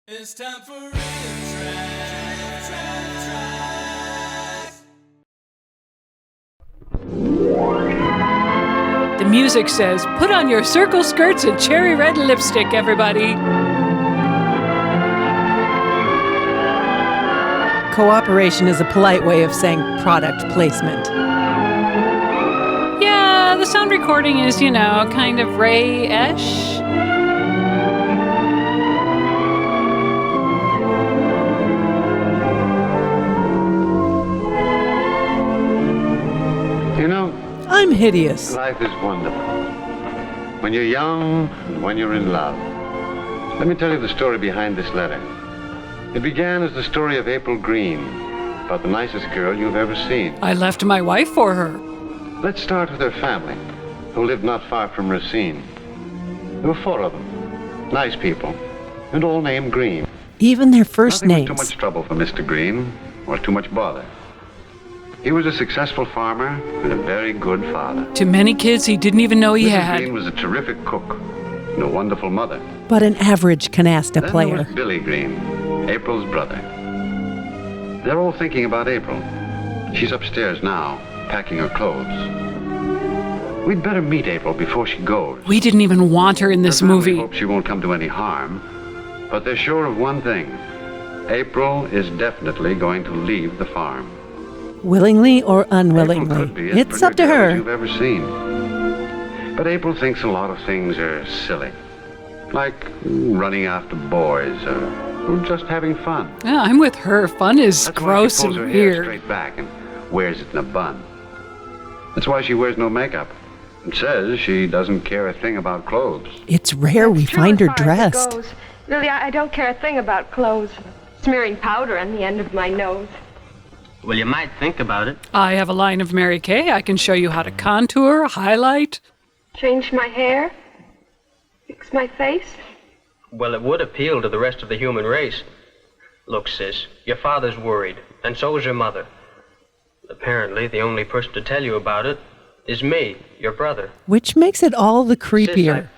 It's time for Real Tracks. The music says, put on your circle skirts and cherry red lipstick, everybody. Cooperation is a polite way of saying product placement. Yeah, the sound recording is, kind of Ray-esh. I'm hideous. Life is wonderful. When you're young and when you're in love. Let me tell you the story behind this letter. It began as the story of April Green, about the nicest girl you've ever seen. I left my wife for her. Let's start with her family, who lived not far from Racine. There were 4 of them, nice people, and all named Green. Even their first Nothing names. was too much trouble for Mr. Green, or too much bother. He was a successful farmer and a very good father. To many kids he didn't even know he Mrs. had. Green was a terrific cook and a wonderful mother. But an average canasta Then there player. was Billy Green, April's brother. They're all thinking about April. She's upstairs now, packing her clothes. We'd better meet April before she goes. We didn't even want her in this Her family movie. hopes she won't come to any harm, but they're sure of one thing. April is definitely going to leave the farm. Willingly or April unwillingly. could be as It's pretty up to a girl as her. you've ever seen. But April thinks a lot of things are silly. Like running after boys or just having fun. Yeah, I'm with her. Fun is That's gross why she and pulls her hair weird. straight back and wears it in a bun. That's why she wears no makeup and says she doesn't care a thing about clothes. It's rare we It's true find her as far as it dressed. goes. Really, I don't care a thing about clothes. Smearing powder on the end of my nose. Well, you might think about it. I have a line of Mary Kay. I can show you how to contour, highlight. Change my hair. Fix my face. Well, it would appeal to the rest of the human race. Look, sis, your father's worried, and so is your mother. Apparently, the only person to tell you about it is me, your brother. Which makes it all the creepier.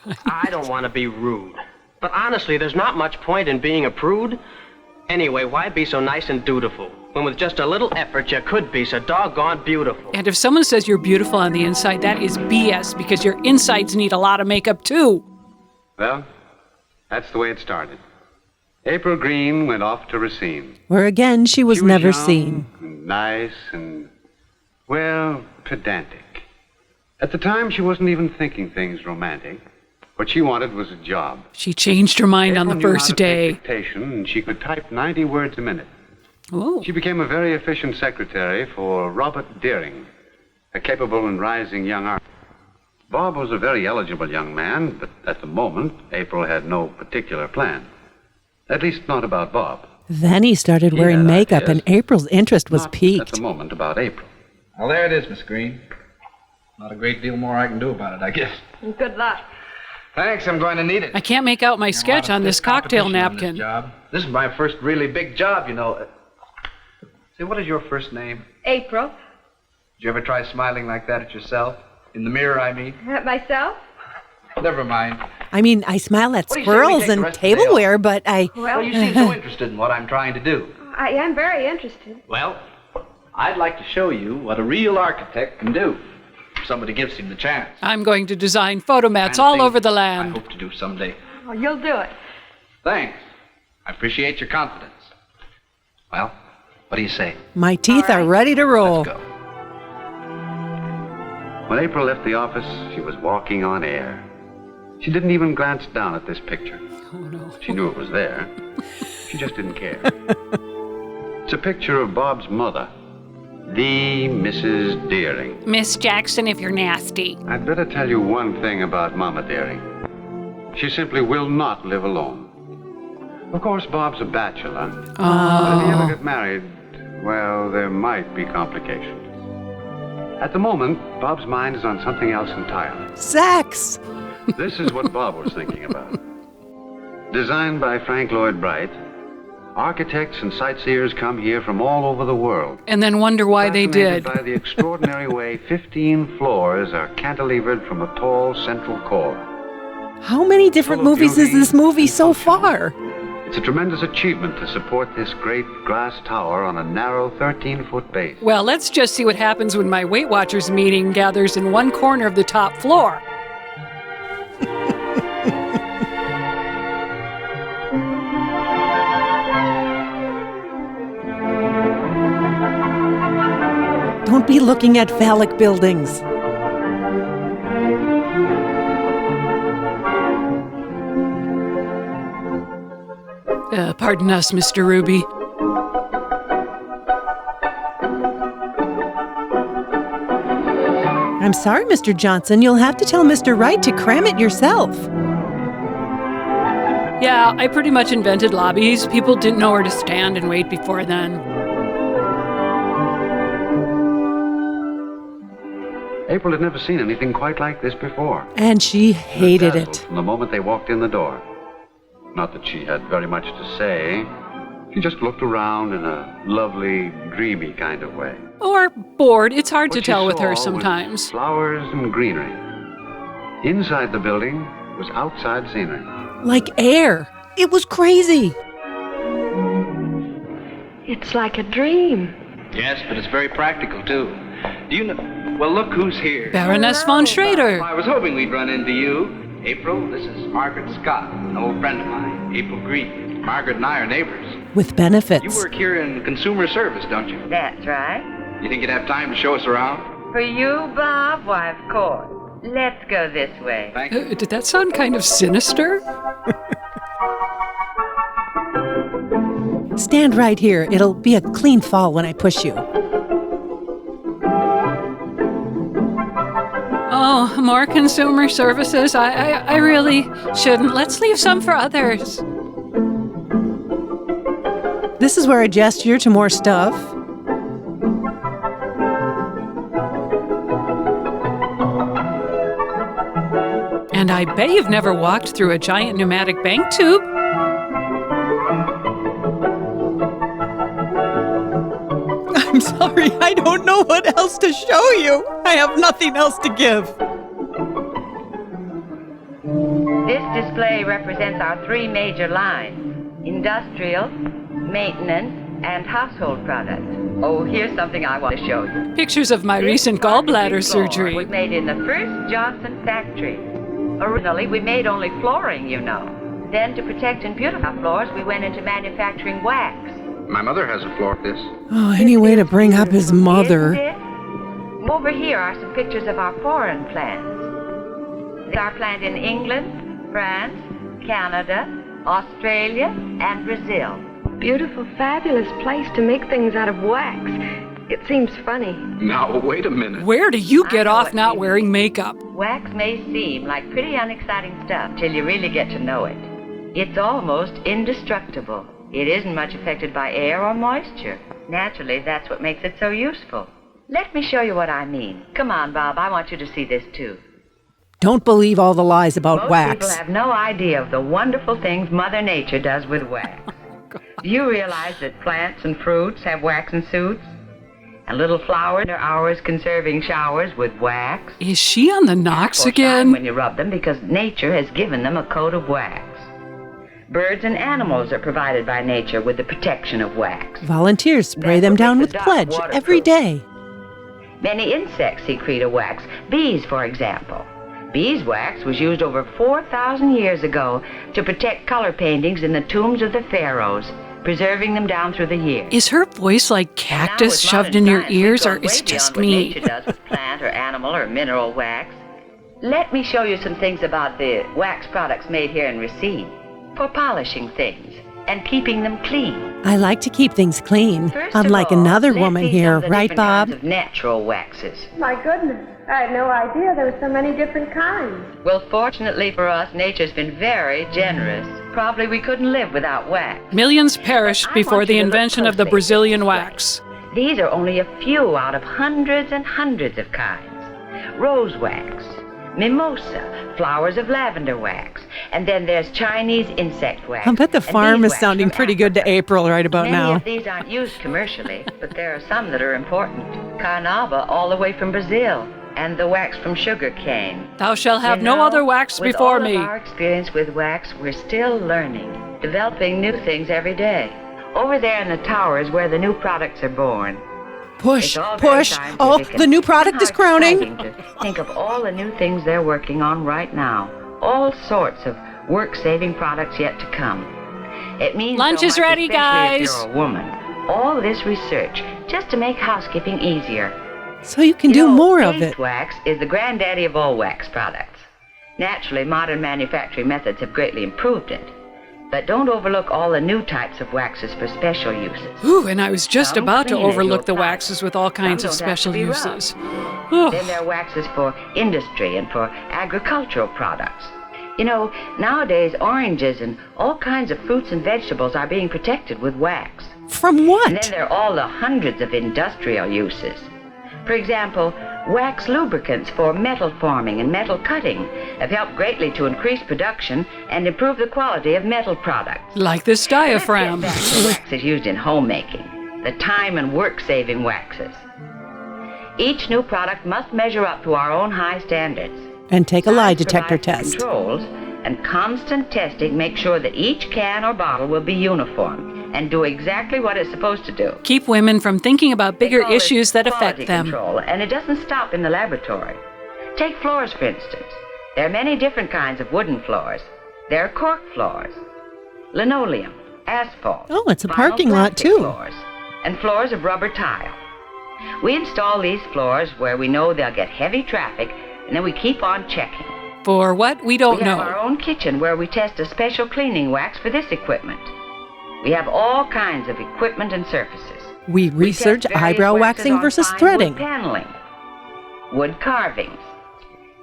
Sis, I don't want to be rude, but honestly, there's not much point in being a prude. Anyway, why be so nice and dutiful, when with just a little effort you could be so doggone beautiful? And if someone says you're beautiful on the inside, that is BS, because your insides need a lot of makeup too. Well, that's the way it started. April Green went off to Racine. Where again she was She was never young seen. and nice and, well, pedantic. At the time, she wasn't even thinking things romantic. What she wanted was a job. She changed her mind on the April knew how first to take day. dictation, and she could type 90 words a minute. Oh, She became a very efficient secretary for Robert Deering, a capable and rising young artist. Bob was a very eligible young man, but at the moment, April had no particular plan. At least not about Bob. Then he started He wearing had makeup ideas. and April's interest was Not at piqued. the moment about April. Well, there it is, Miss Green. Not a great deal more I can do about it, I guess. And good luck. Thanks, I'm going to need it. I can't make out my sketch on this cocktail napkin. This is my first really big job, you know. Say, what is your first name? April. Did you ever try smiling like that at yourself? In the mirror, I mean? At myself? Never mind. I mean, I smile at What do you say we squirrels take the and rest of the day tableware, but I... Well, you seem so interested in what I'm trying to do. I am very interested. Well, I'd like to show you what a real architect can do. If somebody gives him the chance. I'm going to design photomats Kind of all thing over the I land. hope to do someday. Oh, you'll do it. Thanks. I appreciate your confidence. Well, what do you say? My teeth are ready to roll. Let's go. When April left the office, she was walking on air. She didn't even glance down at this picture. Oh, no. She knew it was there. She just didn't care. It's a picture of Bob's mother, the Mrs. Deering. Miss Jackson, if you're nasty. I'd better tell you one thing about Mama Deering. She simply will not live alone. Of course, Bob's a bachelor. But if he ever got married, well, there might be complications. At the moment, Bob's mind is on something else entirely. Sex! This is what Bob was thinking about. Designed by Frank Lloyd Wright, architects and sightseers come here from all over the world. And then wonder why they Fascinated did. by the extraordinary way 15 floors are cantilevered from a tall central core. How many different Full of movies is beauty this movie and so function. far? It's a tremendous achievement to support this great glass tower on a narrow 13-foot base. Well, let's just see what happens when my Weight Watchers meeting gathers in one corner of the top floor. Don't be looking at phallic buildings. Pardon us, Mr. Ruby. I'm sorry, Mr. Johnson. You'll have to tell Mr. Wright to cram it yourself. Yeah, I pretty much invented lobbies. People didn't know where to stand and wait before then. April had never seen anything quite like this before. And she hated Dazzled it. From the moment they walked in the door. Not that she had very much to say. She just looked around in a lovely, dreamy kind of way. Or bored. It's hard to What she tell with saw her was sometimes. flowers and greenery. Inside the building was outside scenery. Like air. It was crazy. It's like a dream. Yes, but it's very practical, too. Do you know? Well, look who's here. Baroness von Schrader. Well, I was hoping we'd run into you. April, this is Margaret Scott, an old friend of mine. April Green. Margaret and I are neighbors. With You benefits. work here in consumer service, don't you? That's right. You think you'd have time to show us around? For you, Bob? Why, of course. Let's go this way. Thank you. Did that sound kind of sinister? Stand right here. It'll be a clean fall when I push you. Oh, more consumer services? I really shouldn't. Let's leave some for others. This is where I gesture to more stuff. And I bet you've never walked through a giant pneumatic bank tube. I'm sorry, I don't know what else to show you. I have nothing else to give. This display represents our three major lines: industrial, maintenance, and household products. Oh, here's something I want to show you. Pictures of my This recent carpentry gallbladder floor surgery. was made in the first Johnson factory. Originally, we made only flooring, you know. Then, to protect and beautify floors, we went into manufacturing wax. My mother has a floor like this. Oh, any way to bring up his mother. Isn't it? Over here are some pictures of our foreign plants. These are planned in England, France, Canada, Australia, and Brazil. Beautiful, fabulous place to make things out of wax. It seems funny. Now, wait a minute. Where do you get I know off what not you wearing makeup? Wax may seem like pretty unexciting stuff till you really get to know it. It's almost indestructible. It isn't much affected by air or moisture. Naturally, that's what makes it so useful. Let me show you what I mean. Come on, Bob, I want you to see this too. Don't believe all the lies about Most wax. people have no idea of the wonderful things Mother Nature does with wax. Do you realize that plants and fruits have waxen suits? And little flowers are hours conserving showers with wax. Is she on the Knox Or shine when again? you rub them because nature has given them a coat of wax. Birds and animals are provided by nature with the protection of wax. Volunteers spray That's them what down makes with the dot pledge waterproof. every day. Many insects secrete a wax. Bees, for example. Beeswax was used over 4,000 years ago to protect color paintings in the tombs of the pharaohs, preserving them down through the years. Is her voice like Now, cactus with shoved modern in your science, we've ears, or gone is way it just beyond what me? nature does with plant or animal or mineral wax. Let me show you some things about the wax products made here in Racine for polishing things and keeping them clean. I like to keep things clean, First of unlike all, another let's woman see here, some of the right, different Bob? kinds of natural waxes. My goodness, I had no idea there were so many different kinds. Well, fortunately for us, nature's been very generous. Probably we couldn't live without wax. Millions perished I before want the you to look invention of the closely at Brazilian this wax. These are only a few out of hundreds and hundreds of kinds. Rose wax, mimosa, flowers of lavender wax, and then there's Chinese insect wax. I'll bet the and farm is beeswax sounding from pretty good to Africa. April right about Many now. of these aren't used commercially, but there are some that are important. Carnauba all the way from Brazil, and the wax from sugar cane. Thou shalt have You no know, other wax with before all me. Of our experience with wax, we're still learning, developing new things every day. Over there in the tower is where the new products are born. Push, It's all very push. scientific Oh, and the new product is how crowning. exciting to think of all the new things they're working on right now. All sorts of work-saving products yet to come. It means Lunch so is much, ready, especially guys. if you're a woman. All this research just to make housekeeping easier. So you can do more of it. Wax is the granddaddy of all wax products. Naturally, modern manufacturing methods have greatly improved it. But don't overlook all the new types of waxes for special uses. Ooh, and I was just Some about to clean as overlook the you'll find. waxes with all kinds Some of don't have to special be rubbed. uses. Oh. Then there are waxes for industry and for agricultural products. You know, nowadays oranges and all kinds of fruits and vegetables are being protected with wax. From And what? then there are all the hundreds of industrial uses. For example, wax lubricants for metal forming and metal cutting have helped greatly to increase production and improve the quality of metal products. Like this diaphragm. Let's get back to waxes used in homemaking, the time and work-saving waxes. Each new product must measure up to our own high standards. And take a lie Science detector provides test. Controls and constant testing make sure that each can or bottle will be uniform and do exactly what it's supposed to do. Keep women from thinking about They bigger call it issues that quality affect them. Control, and it doesn't stop in the laboratory. Take floors, for instance. There are many different kinds of wooden floors. There are cork floors, linoleum, asphalt. Oh, it's a vinyl parking lot, plastic too. Floors, and floors of rubber tile. We install these floors where we know they'll get heavy traffic, and then we keep on checking. For what? We don't We have know. our own kitchen where we test a special cleaning wax for this equipment. We have all kinds of equipment and surfaces. We We research test various eyebrow waxes waxing on versus fine threading. Wood paneling, wood carvings.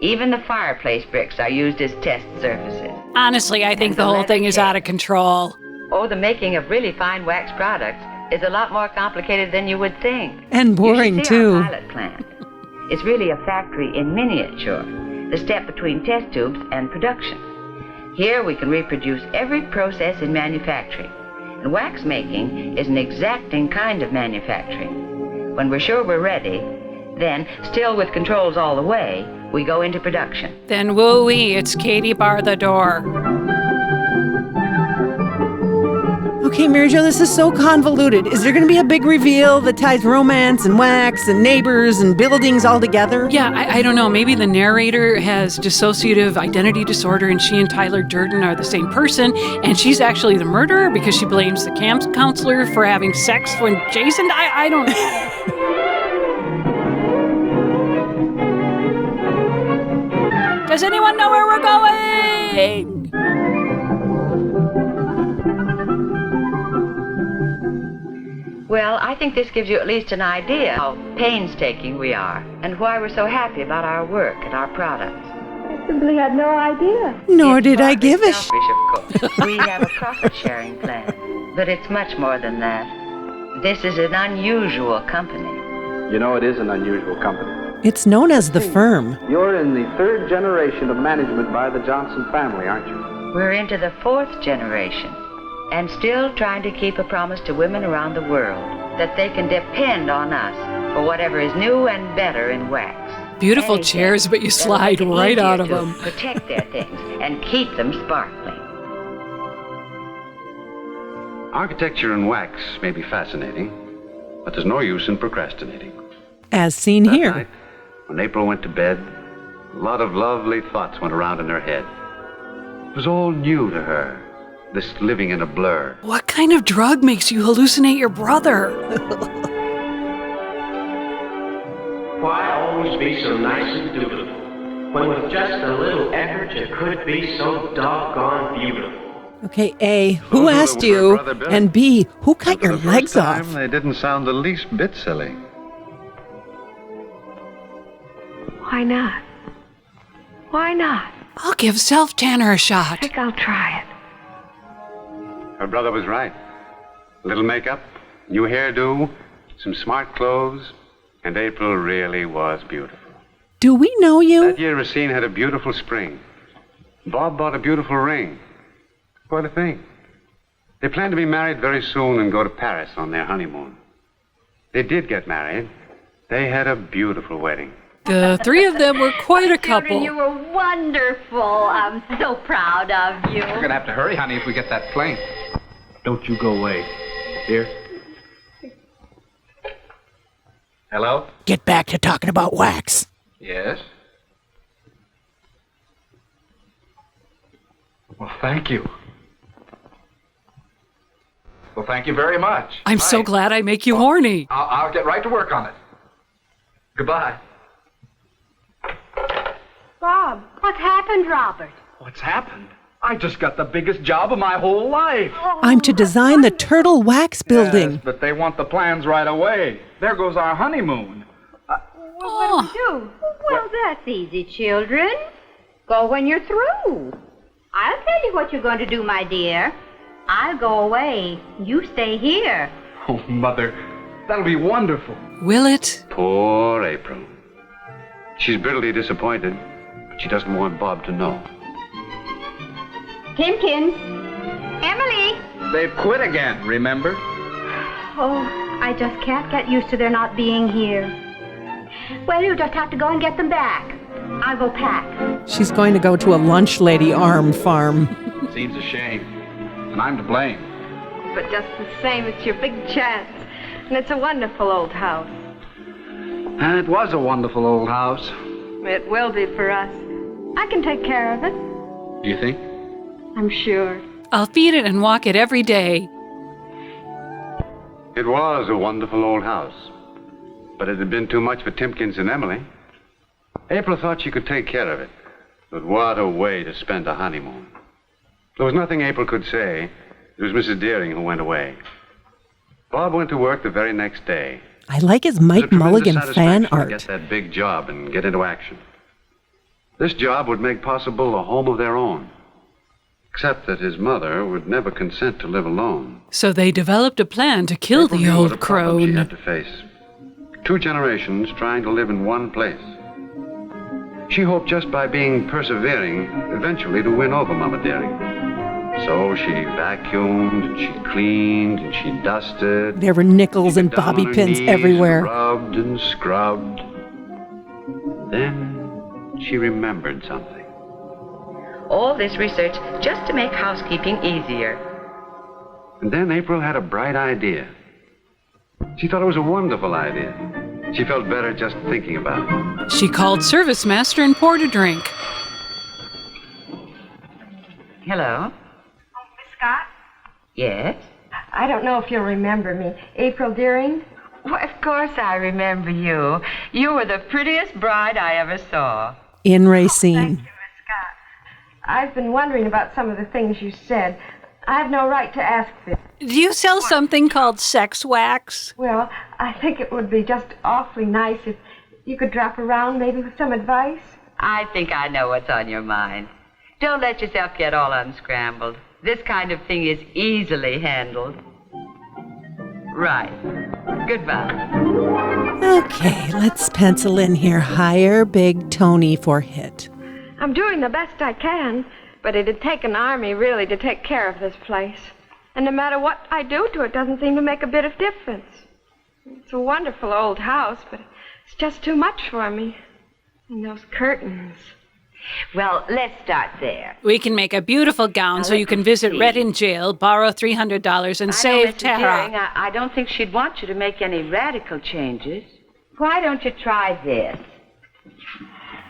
Even the fireplace bricks are used as test surfaces. Honestly, I think the whole thing is out of control. Oh, the making of really fine wax products is a lot more complicated than you would think. And boring, you should see too. Our pilot plant. It's really a factory in miniature, the step between test tubes and production. Here we can reproduce every process in manufacturing. And wax making is an exacting kind of manufacturing. When we're sure we're ready, then, still with controls all the way, we go into production. Then woo-wee, it's Katie bar the door. Okay, Mary Jo, this is so convoluted. Is there going to be a big reveal that ties romance and wax and neighbors and buildings all together? Yeah, I don't know. Maybe the narrator has dissociative identity disorder and she and Tyler Durden are the same person, and she's actually the murderer because she blames the camp counselor for having sex when Jason died. I don't know. Does anyone know where we're going? Well, I think this gives you at least an idea how painstaking we are and why we're so happy about our work and our products. I simply had no idea. Nor It's did I partly give a selfish, of course. We have a profit-sharing plan, but it's much more than that. This is an unusual company. You know, it is an unusual company. It's known as the firm. You're in the third generation of management by the Johnson family, aren't you? We're into the fourth generation and still trying to keep a promise to women around the world that they can depend on us for whatever is new and better in wax. Beautiful Anything chairs, but you that'll slide make it right easier out of to them. Protect their things and keep them sparkling. Architecture and wax may be fascinating, but there's no use in procrastinating. As seen That here. night, when April went to bed, a lot of lovely thoughts went around in her head. It was all new to her, this living in a blur. What kind of drug makes you hallucinate your brother? Why always be so nice and dutiful, when with just a little effort you could be so doggone beautiful? Okay, A, who Those asked were you? Brother Billy. And B, who cut And for your the first legs time, off? They didn't sound the least bit silly. Why not? Why not? I'll give self-tanner a I shot. think I'll try it. Her brother was right. A little makeup, new hairdo, some smart clothes, and April really was beautiful. Do we know you? That year, Racine had a beautiful spring. Bob bought a beautiful ring. Quite a thing. They planned to be married very soon and go to Paris on their honeymoon. They did get married. They had a beautiful wedding. The three of them were quite a Children, couple. you were wonderful. I'm so proud of you. We're gonna have to hurry, honey, if we get that plane. Don't you go away. Here. Hello? Get back to talking about wax. Yes? Well, thank you. Well, thank you very much. I'm so glad I make you horny. I'll get right to work on it. Goodbye. Bob, what happened, Robert? What's happened? I just got the biggest job of my whole life. I'm to design the turtle wax building. Yes, but they want the plans right away. There goes our honeymoon. What do we do? Well, that's easy, children. Go when you're through. I'll tell you what you're going to do, my dear. I'll go away. You stay here. Oh, Mother, that'll be wonderful. Will it? Poor April. She's bitterly disappointed, but she doesn't want Bob to know. Timkins. Emily. They've quit again, remember? Oh, I just can't get used to their not being here. Well, you just have to go and get them back. I'll go pack. She's going to go to a lunch lady arm farm. Seems a shame. And I'm to blame. But just the same, it's your big chance. And it's a wonderful old house. And it was a wonderful old house. It will be for us. I can take care of it. Do you think? I'm sure. I'll feed it and walk it every day. It was a wonderful old house, but it had been too much for Timkins and Emily. April thought she could take care of it, but what a way to spend a honeymoon. There was nothing April could say. It was Mrs. Deering who went away. Bob went to work the very next day. I like his Mike Mulligan fan To art. get that big job and get into action. This job would make possible a home of their own, except that his mother would never consent to live alone. So they developed a plan to kill April the knew what old a problem she crone. had to face. 2 generations trying to live in one place. She hoped just by being persevering, eventually to win over Mama Deering. So she vacuumed, and she cleaned, and she dusted. There were nickels and Down on bobby her pins knees, everywhere. Rubbed and scrubbed. Then she remembered something. All this research just to make housekeeping easier. And then April had a bright idea. She thought it was a wonderful idea. She felt better just thinking about it. She called Service Master and poured a drink. Hello? Miss Scott? Yes? I don't know if you'll remember me. April Deering? Why, of course I remember you. You were the prettiest bride I ever saw. In Racine. Miss Scott. I've been wondering about some of the things you said. I have no right to ask this. Do you sell something called sex wax? Well, I think it would be just awfully nice if you could drop around maybe with some advice. I think I know what's on your mind. Don't let yourself get all unscrambled. This kind of thing is easily handled. Right. Goodbye. Okay, let's pencil in here. Hire Big Tony for hit. I'm doing the best I can, but it'd take an army really to take care of this place. And no matter what I do to it, doesn't seem to make a bit of difference. It's a wonderful old house, but it's just too much for me. And those curtains. Well, let's start there. We can make a beautiful gown so you can visit Red in jail, borrow $300, and save Tara. I don't think she'd want you to make any radical changes. Why don't you try this?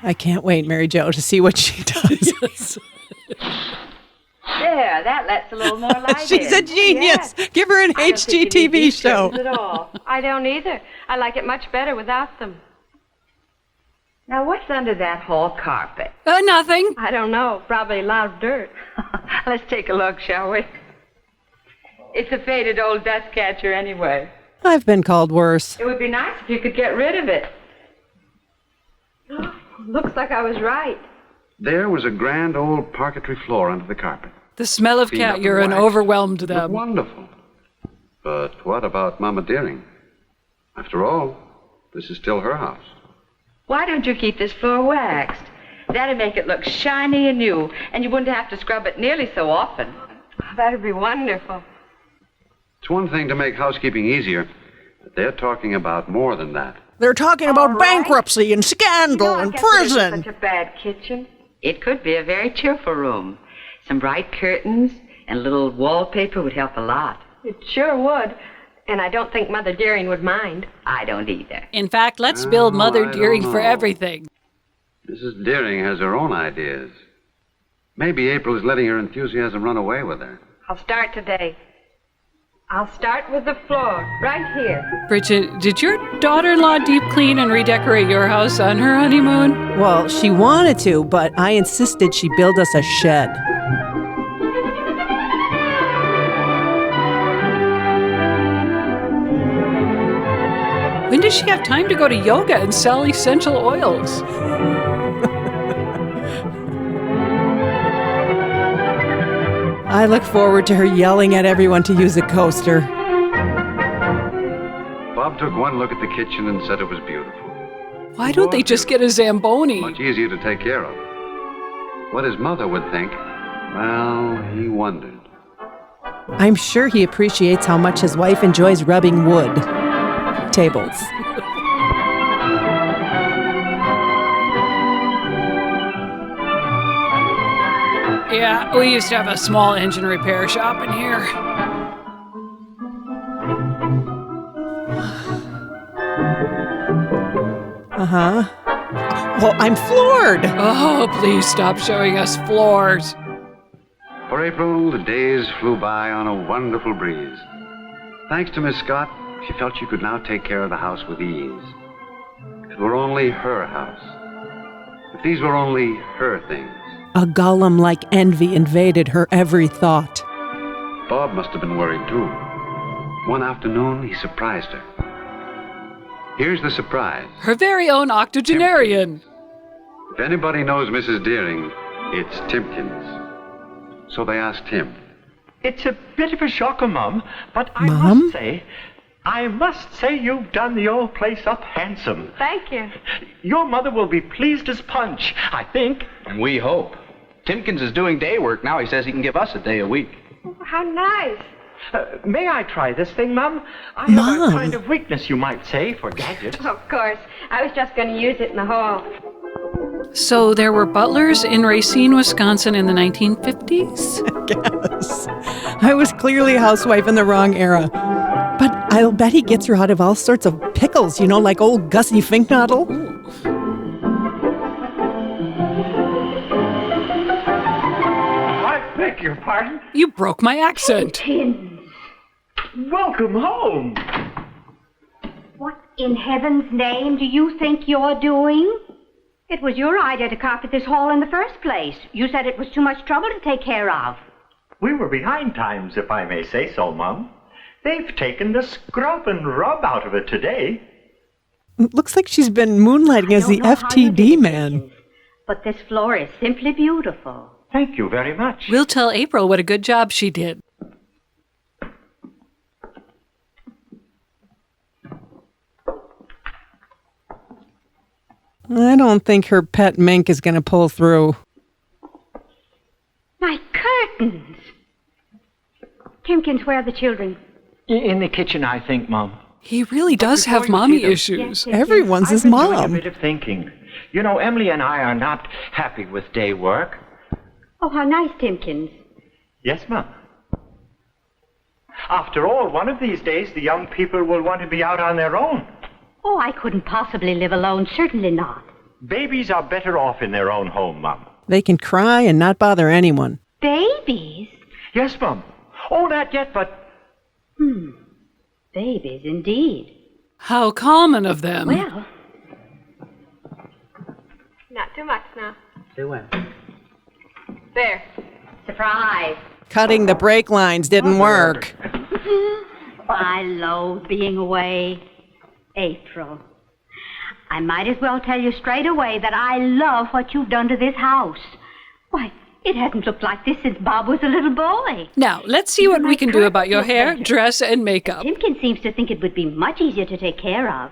I can't wait, Mary Jo, to see what she does. There, that lets a little more light She's in. a genius. Yes. Give her an I don't think you need HGTV these show. curtains at all. I don't either. I like it much better without them. Now, what's under that hall carpet? Nothing. I don't know. Probably a lot of dirt. Let's take a look, shall we? It's a faded old dust catcher anyway. I've been called worse. It would be nice if you could get rid of it. Looks like I was right. There was a grand old parquetry floor under the carpet. The smell of Cleaned up cat and urine waxed. overwhelmed Looked them. wonderful. But what about Mama Deering? After all, this is still her house. Why don't you keep this floor waxed? That'd make it look shiny and new, and you wouldn't have to scrub it nearly so often. That'd be wonderful. It's one thing to make housekeeping easier, but they're talking about more than that. They're talking All about right. bankruptcy and scandal I and guess it isn't prison. such a bad kitchen. It could be a very cheerful room. Some bright curtains and a little wallpaper would help a lot. It sure would. And I don't think Mother Dearing would mind. I don't either. In fact, let's build Oh, Mother I Dearing don't for know. everything. Mrs. Deering has her own ideas. Maybe April is letting her enthusiasm run away with her. I'll start today. I'll start with the floor, right here. Bridget, did your daughter-in-law deep clean and redecorate your house on her honeymoon? Well, she wanted to, but I insisted she build us a shed. When does she have time to go to yoga and sell essential oils? I look forward to her yelling at everyone to use a coaster. Bob took one look at the kitchen and said it was beautiful. Why don't they just get a Zamboni? Much easier to take care of. What his mother would think, well, he wondered. I'm sure he appreciates how much his wife enjoys rubbing wood. Tables. Yeah, we used to have a small engine repair shop in here. Uh-huh. Well, I'm floored. Oh, please stop showing us floors. For April, the days flew by on a wonderful breeze. Thanks to Miss Scott, she felt she could now take care of the house with ease. If it were only her house. If these were only her things. A golem-like envy invaded her every thought. Bob must have been worried, too. One afternoon, he surprised her. Here's the surprise. Her very own octogenarian. If anybody knows Mrs. Deering, it's Timkins. So they asked him. It's a bit of a shocker, Mum, but Mum? I must say you've done the old place up handsome. Thank you. Your mother will be pleased as punch, I think. We hope. Timkins is doing day work now. He says he can give us a day a week. How nice. May I try this thing, Mum? I Mum. have a kind of weakness, you might say, for gadgets. Of course. I was just going to use it in the hall. So there were butlers in Racine, Wisconsin in the 1950s? Yes. I was clearly a housewife in the wrong era. But I'll bet he gets her out of all sorts of pickles, you know, like old Gussie Finknoddle. I beg your pardon? You broke my accent. Welcome home. What in heaven's name do you think you're doing? It was your idea to carpet this hall in the first place. You said it was too much trouble to take care of. We were behind times, if I may say so, Mum. They've taken the scrub and rub out of it today. It looks like she's been moonlighting as the I don't know how you did FTD it, man. Mrs. But this floor is simply beautiful. Thank you very much. We'll tell April what a good job she did. I don't think her pet mink is going to pull through. My curtains! Timkins, where are the children? In the kitchen, I think, Mum. He really does Before have you mommy see them- issues. Everyone's his I've been doing mom. a bit of thinking. You know, Emily and I are not happy with day work. Oh, how nice, Timkins. Yes, Mum. After all, one of these days the young people will want to be out on their own. Oh, I couldn't possibly live alone. Certainly not. Babies are better off in their own home, Mum. They can cry and not bother anyone. Babies? Yes, Mum. Oh, not yet, but... Babies, indeed. How common of them. Well, Not too much now. Say when? There. surprise. Cutting the brake lines didn't work. I loathe being away. April, I might as well tell you straight away that I love what you've done to this house. Why, it hasn't looked like this since Bob was a little boy. Now, let's see what we can do about your hair, dress, and makeup. Timkins seems to think it would be much easier to take care of.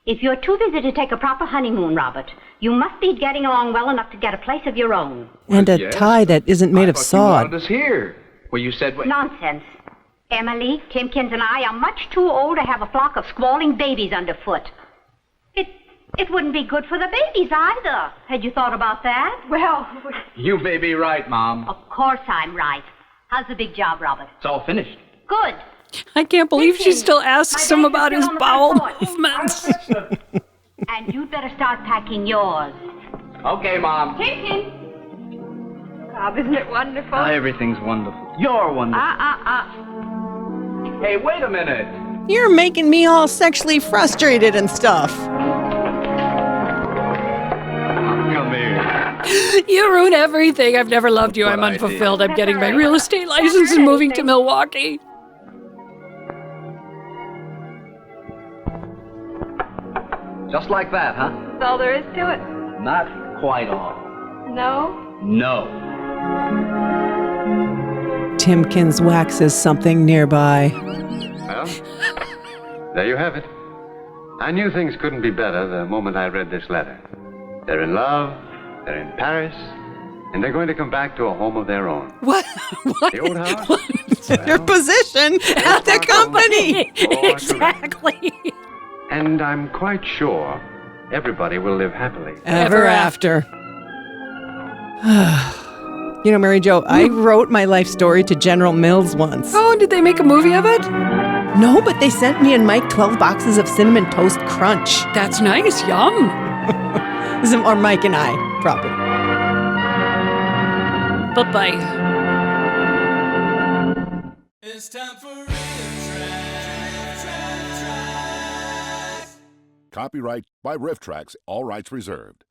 If you're too busy to take a proper honeymoon, Robert, you must be getting along well enough to get a place of your own. And a tie that isn't made of You sod. wanted us here. Well, you said... Nonsense. Emily, Timkins, and I are much too old to have a flock of squalling babies underfoot. It wouldn't be good for the babies either. Had you thought about that? Well, You may be right, Mom. Of course I'm right. How's the big job, Robert? It's all finished. Good. I can't believe she still asks My him bags are about his still on the bowel front porch. movements. And you'd better start packing yours. Okay, Mom. Timkins! Bob, isn't it wonderful? Everything's wonderful. You're wonderful. Hey, wait a minute. You're making me all sexually frustrated and stuff. Come here. You ruin everything. I've never loved you. I'm What I did. unfulfilled. I'm getting my real estate license and moving to Milwaukee. Just like that, huh? That's all there is to it. Not quite all. No? No. Timkins waxes something nearby. Well, there you have it. I knew things couldn't be better the moment I read this letter. They're in love, they're in Paris, and they're going to come back to a home of their own. What? What? The old house? Your position at the company. Exactly. And I'm quite sure everybody will live happily. Ever after. You know, Mary Jo, I wrote my life story to General Mills once. Oh, did they make a movie of it? No, but they sent me and Mike 12 boxes of Cinnamon Toast Crunch. That's nice. Yum. Or Mike and I, probably. Bye-bye. It's time for Riff Tracks. Copyright by Riff Tracks, all rights reserved.